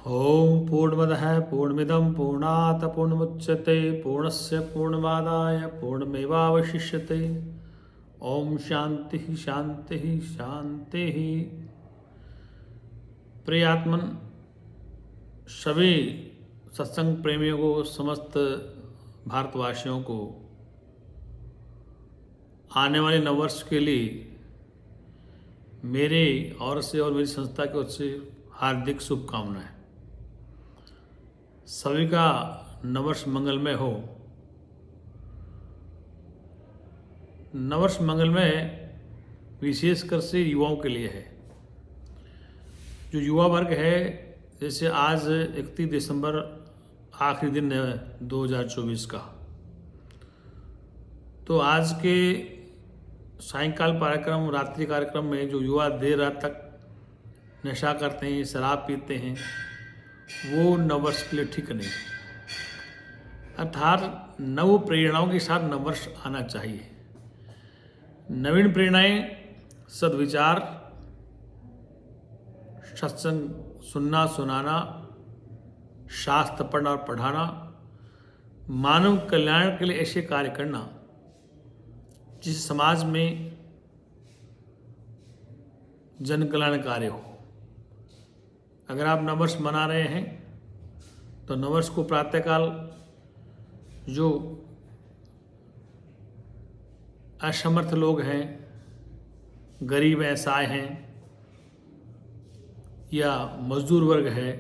ओम पूर्णमदः पूर्णमिदं पूर्णात् पूर्णमुच्यते पूर्णस्य पूर्णमादाय पूर्णमेवावशिष्यते। ओम शांति शांति शांति। प्रियात्मन सभी सत्संग प्रेमियों को, समस्त भारतवासियों को आने वाले नववर्ष के लिए मेरे ओर से और मेरी संस्था की ओर से हार्दिक शुभकामनाएं। सभी का नववर्ष मंगलमय हो। नववर्ष मंगलमय विशेषकर से युवाओं के लिए है। जो युवा वर्ग है, जैसे आज 31 दिसंबर आखिरी दिन है 2024 का, तो आज के सायंकाल कार्यक्रम, रात्रि कार्यक्रम में जो युवा देर रात तक नशा करते हैं, शराब पीते हैं, वो नववर्ष के लिए ठीक नहीं। अर्थात नव प्रेरणाओं के साथ नववर्ष आना चाहिए। नवीन प्रेरणाएं, सद्विचार, सत्संग सुनना सुनाना, शास्त्र पढ़ना और पढ़ाना, मानव कल्याण के लिए ऐसे कार्य करना जिस समाज में जन कल्याणकारी हो। अगर आप नववर्ष मना रहे हैं तो नववर्ष को प्रातःकाल जो असमर्थ लोग हैं, गरीब असहाय हैं, या मजदूर वर्ग है,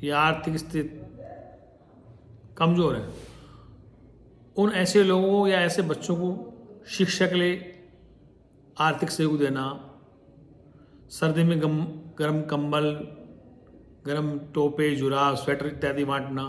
या आर्थिक स्थिति कमज़ोर है, उन ऐसे लोगों या ऐसे बच्चों को शिक्षा के लिए आर्थिक सहयोग देना, सर्दी में गर्म कंबल, गर्म टोपे, जुराब, स्वेटर इत्यादि बांटना,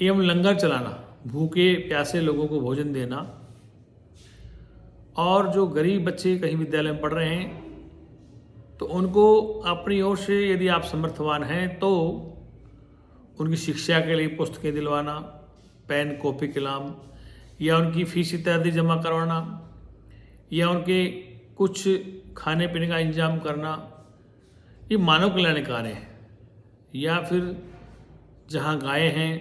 एवं लंगर चलाना, भूखे प्यासे लोगों को भोजन देना, और जो गरीब बच्चे कहीं विद्यालय में पढ़ रहे हैं तो उनको अपनी ओर से यदि आप समर्थवान हैं तो उनकी शिक्षा के लिए पुस्तकें दिलवाना, पेन, कॉपी, कलम, या उनकी फीस इत्यादि जमा करवाना, या उनके कुछ खाने पीने का इंतजाम करना, ये मानव कल्याण कार्य है। या फिर जहाँ गायें हैं,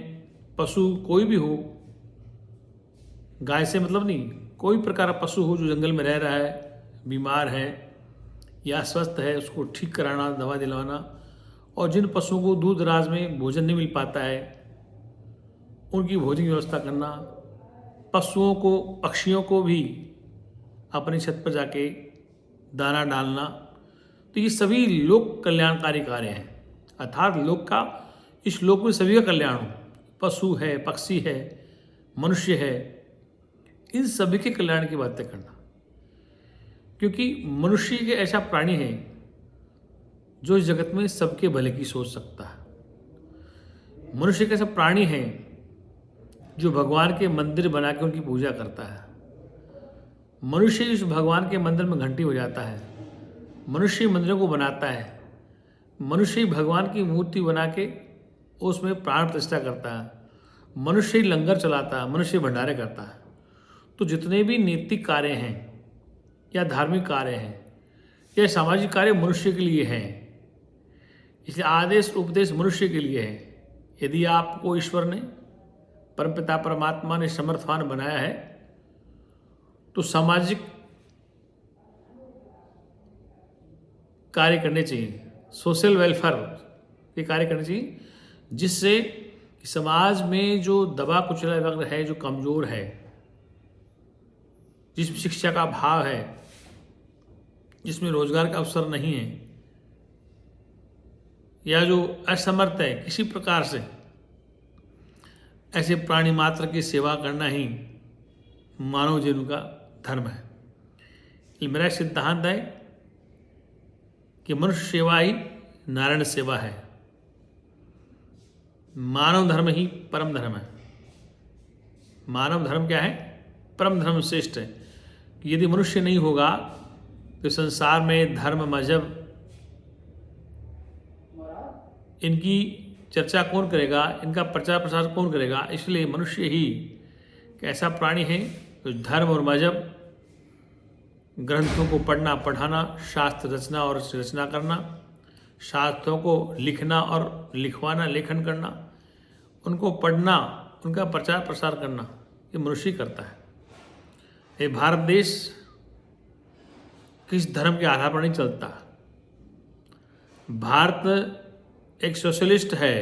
पशु कोई भी हो, गाय से मतलब नहीं, कोई प्रकार का पशु हो जो जंगल में रह रहा है, बीमार है या स्वस्थ है, उसको ठीक कराना, दवा दिलवाना, और जिन पशुओं को दूर दराज में भोजन नहीं मिल पाता है उनकी भोजन की व्यवस्था करना, पशुओं को, पक्षियों को भी अपनी छत पर जाके दाना डालना, तो ये सभी लोक कल्याणकारी कार्य हैं। अर्थात लोक का, इस लोक में सभी का कल्याण हो। पशु है, पक्षी है, मनुष्य है, इन सभी के कल्याण की बातें करना, क्योंकि मनुष्य एक ऐसा प्राणी है जो इस जगत में सबके भले की सोच सकता है। मनुष्य एक ऐसा प्राणी है जो भगवान के मंदिर बना के उनकी पूजा करता है। मनुष्य इस भगवान के मंदिर में घंटी हो जाता है, मनुष्य मंदिरों को बनाता है, मनुष्य भगवान की मूर्ति बना के उसमें प्राण प्रतिष्ठा करता है, मनुष्य लंगर चलाता है, मनुष्य भंडारे करता है। तो जितने भी नैतिक कार्य हैं या धार्मिक कार्य हैं या सामाजिक कार्य मनुष्य के लिए हैं, इसलिए आदेश उपदेश मनुष्य के लिए है। यदि आपको ईश्वर ने, परमपिता परमात्मा ने समर्थवान बनाया है तो सामाजिक कार्य करने चाहिए, सोशल वेलफेयर के कार्य करने चाहिए, जिससे समाज में जो दबा कुचला वर्ग है, जो कमज़ोर है, जिसमें शिक्षा का अभाव है, जिसमें रोजगार का अवसर नहीं है, या जो असमर्थ है किसी प्रकार से, ऐसे प्राणी मात्र की सेवा करना ही मानव जीवन का धर्म है। मेरा सिद्धांत है कि मनुष्य सेवा ही नारायण सेवा है। मानव धर्म ही परम धर्म है। मानव धर्म क्या है? परम धर्म श्रेष्ठ है। यदि मनुष्य नहीं होगा तो संसार में धर्म, मजहब, इनकी चर्चा कौन करेगा, इनका प्रचार प्रसार कौन करेगा? इसलिए मनुष्य ही एक ऐसा प्राणी है तो धर्म और मजहब, ग्रंथों को पढ़ना, पढ़ाना, शास्त्र रचना और रचना करना, शास्त्रों को लिखना और लिखवाना, लेखन करना, उनको पढ़ना, उनका प्रचार प्रसार करना, ये मनुष्य करता है। ये भारत देश किस धर्म के आधार पर नहीं चलता। भारत एक सोशलिस्ट है,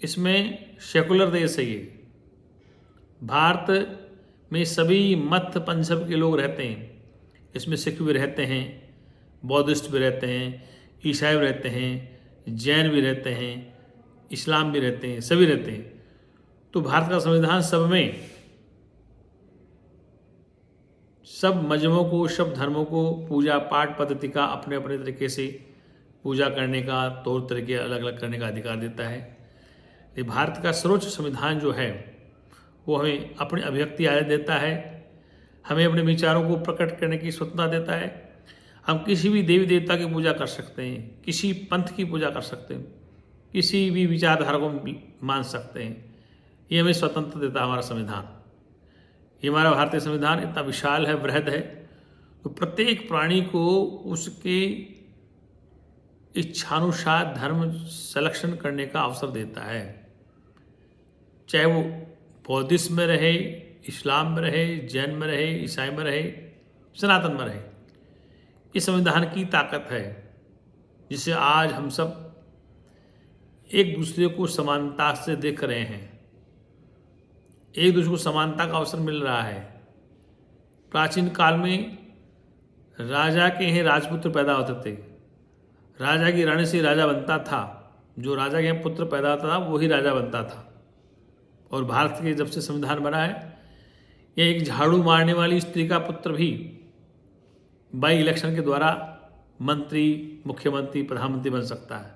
इसमें सेकुलर देश है ये। भारत में सभी मत पंथब के लोग रहते हैं। इसमें सिख भी रहते हैं, बौद्धिस्ट भी रहते हैं, ईसाई भी रहते हैं, जैन भी रहते हैं, इस्लाम भी रहते हैं, सभी रहते हैं। तो भारत का संविधान सब में, सब मजहबों को, सब धर्मों को पूजा पाठ पद्धति का अपने अपने तरीके से पूजा करने का, तौर तरीके अलग अलग करने का अधिकार देता है। ये भारत का सर्वोच्च संविधान जो है वो हमें अपनी अभिव्यक्ति आज़ादी देता है, हमें अपने विचारों को प्रकट करने की स्वतंत्रता देता है। हम किसी भी देवी देवता की पूजा कर सकते हैं, किसी पंथ की पूजा कर सकते हैं, किसी भी विचारधारा को मान सकते हैं। ये हमें स्वतंत्रता देता है हमारा संविधान। ये हमारा भारतीय संविधान इतना विशाल है, वृहद है, तो प्रत्येक प्राणी को उसके इच्छानुसार धर्म सिलेक्शन करने का अवसर देता है, चाहे वो बौद्धिस्ट में रहे, इस्लाम में रहे, जैन में रहे, ईसाई में रहे, सनातन में रहे। इस संविधान की ताकत है जिसे आज हम सब एक दूसरे को समानता से देख रहे हैं, एक दूसरे को समानता का अवसर मिल रहा है। प्राचीन काल में राजा के यहाँ राजपुत्र पैदा होते थे, राजा की रानी से राजा बनता था, जो राजा के यहाँ पुत्र पैदा होता था वही राजा बनता था। और भारत के जब से संविधान बना है, यह एक झाड़ू मारने वाली स्त्री का पुत्र भी बाई इलेक्शन के द्वारा मंत्री, मुख्यमंत्री, प्रधानमंत्री बन सकता है।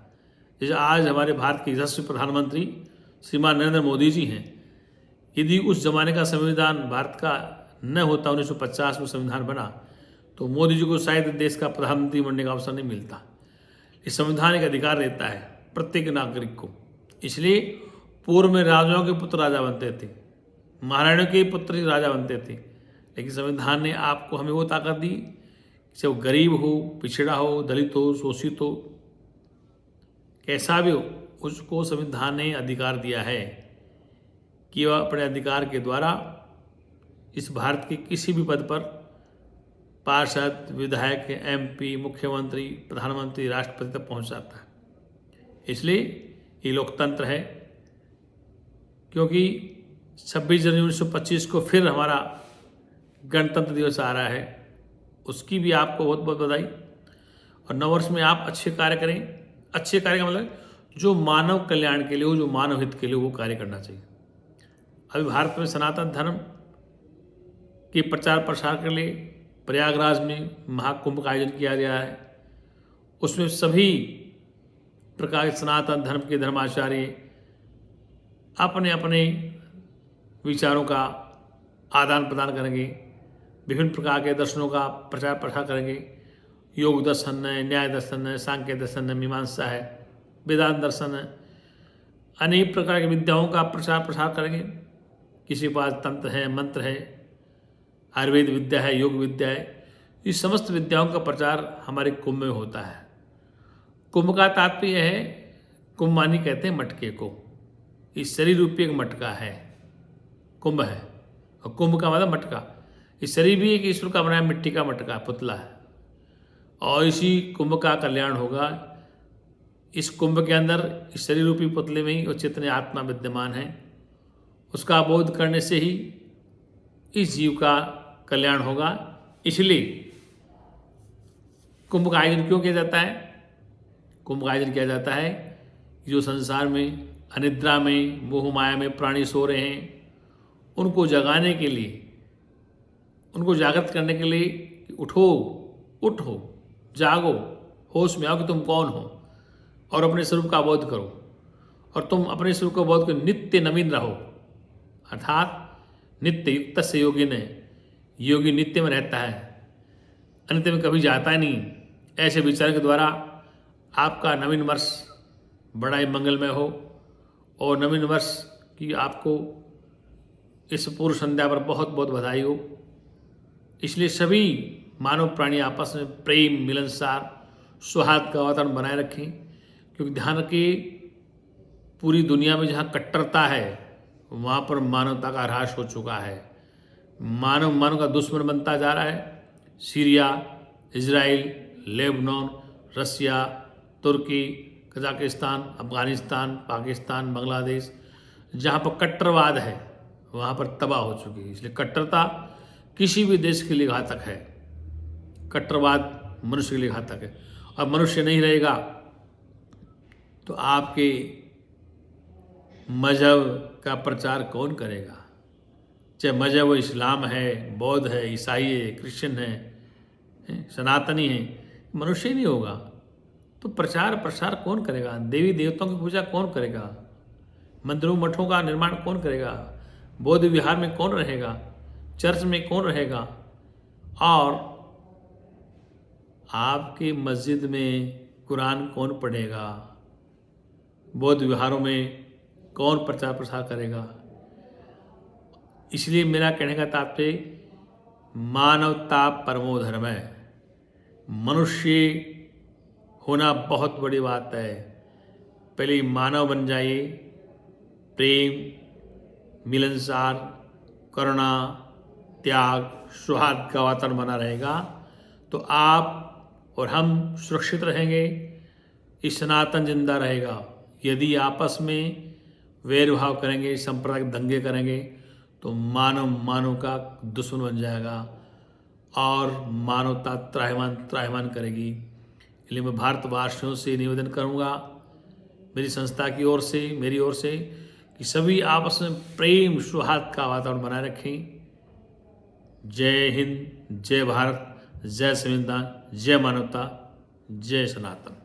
जैसे आज हमारे भारत के यशस्वी प्रधानमंत्री श्रीमान नरेंद्र मोदी जी हैं। यदि उस जमाने का संविधान भारत का न होता, 1950 में संविधान बना, तो मोदी जी को शायद देश का प्रधानमंत्री बनने का अवसर नहीं मिलता। इस संविधान एक अधिकार देता है प्रत्येक नागरिक को। इसलिए पूर्व में राजाओं के पुत्र राजा बनते थे, महाराणियों के पुत्र ही राजा बनते थे, लेकिन संविधान ने आपको, हमें वो ताकत दी, चाहे वो गरीब हो, पिछड़ा हो, दलित हो, शोषित हो, कैसा भी हो, उसको संविधान ने अधिकार दिया है कि वह अपने अधिकार के द्वारा इस भारत के किसी भी पद पर पार्षद, विधायक, MP, मुख्यमंत्री, प्रधानमंत्री, राष्ट्रपति तक पहुंच जाता है। इसलिए ये लोकतंत्र है। क्योंकि 26 जनवरी 1925 को फिर हमारा गणतंत्र दिवस आ रहा है, उसकी भी आपको बहुत बहुत बधाई। और नववर्ष में आप अच्छे कार्य करें। अच्छे कार्य का मतलब जो मानव कल्याण के लिए हो, जो मानव हित के लिए वो कार्य करना चाहिए। अभी भारत में सनातन धर्म के प्रचार प्रसार के लिए प्रयागराज में महाकुंभ का आयोजन किया गया है। उसमें सभी प्रकार के सनातन धर्म के धर्माचार्य अपने अपने विचारों का आदान प्रदान करेंगे, विभिन्न प्रकार के दर्शनों का प्रचार प्रसार करेंगे। योग दर्शन है, न्याय दर्शन है, सांख्य दर्शन है, मीमांसा है, वेदांत दर्शन है, अनेक प्रकार की विद्याओं का प्रचार प्रसार करेंगे। किसी के पास तंत्र है, मंत्र है, आयुर्वेद विद्या है, योग विद्या है, इस समस्त विद्याओं का प्रचार हमारे कुंभ में होता है। कुंभ का तात्पर्य है, कुंभ मानी कहते हैं मटके को, इस शरीर रूपी एक मटका है, कुंभ है। और कुंभ का मतलब मटका, इस शरीर भी एक ईश्वर का बनाया मिट्टी का मटका, पुतला है। और इसी कुंभ का कल्याण होगा। इस कुंभ के अंदर, इस शरीर रूपी पुतले में ही वो चैतन्य आत्मा विद्यमान है। उसका बोध करने से ही इस जीव का कल्याण होगा। इसलिए कुंभ का आयोजन क्यों किया जाता है? कुंभ का आयोजन किया जाता है जो संसार में अनिद्रा में, मोह माया में प्राणी सो रहे हैं, उनको जगाने के लिए, उनको जागृत करने के लिए, उठो उठो, जागो, होश में आओ कि तुम कौन हो, और अपने स्वरूप का बोध करो। और तुम अपने स्वरूप का बोध कर नित्य नवीन रहो, अर्थात नित्य युक्त से योगी ने, योगी नित्य में रहता है, अनित्य में कभी जाता नहीं। ऐसे विचार के द्वारा आपका नवीन वर्ष बड़ा ही मंगलमय हो, और नवीन वर्ष की आपको इस पूर्व संध्या पर बहुत बहुत बधाई हो। इसलिए सभी मानव प्राणी आपस में प्रेम, मिलनसार, सौहार्द का वातावरण बनाए रखें, क्योंकि ध्यान रखिए पूरी दुनिया में जहाँ कट्टरता है वहाँ पर मानवता का ह्रास हो चुका है। मानव का दुश्मन बनता जा रहा है। सीरिया, इजराइल, लेबनान, रसिया, तुर्की, कजाकिस्तान, अफगानिस्तान, पाकिस्तान, बांग्लादेश, जहाँ पर कट्टरवाद है वहाँ पर तबाह हो चुकी है। इसलिए कट्टरता किसी भी देश के लिए घातक है। कट्टरवाद मनुष्य के लिए घातक है। और मनुष्य नहीं रहेगा तो आपके मजहब का प्रचार कौन करेगा? चाहे मजहब वो इस्लाम है, बौद्ध है, ईसाई है, क्रिश्चियन है, सनातनी है, मनुष्य ही नहीं होगा तो प्रचार प्रसार कौन करेगा? देवी देवताओं की पूजा कौन करेगा? मंदिरों मठों का निर्माण कौन करेगा? बौद्ध विहार में कौन रहेगा? चर्च में कौन रहेगा? और आपकी मस्जिद में कुरान कौन पढ़ेगा? बौद्ध विहारों में कौन प्रचार प्रसार करेगा? इसलिए मेरा कहने का तात्पर्य मानवता परमो धर्म है। मनुष्य होना बहुत बड़ी बात है। पहले मानव बन जाइए, प्रेम, मिलनसार, करुणा, त्याग, सौहार्द का वातावरण बना रहेगा तो आप और हम सुरक्षित रहेंगे। इस सनातन जिंदा रहेगा। यदि आपस में वैरभाव करेंगे, सांप्रदायिक दंगे करेंगे तो मानव का दुश्मन बन जाएगा और मानवता त्राहिमाम करेगी। इसलिए मैं भारतवासियों से निवेदन करूंगा, मेरी संस्था की ओर से, मेरी ओर से, कि सभी आपस में प्रेम सौहार्द का वातावरण बनाए रखें। जय हिंद, जय भारत, जय संविधान, जय मानवता, जय सनातन।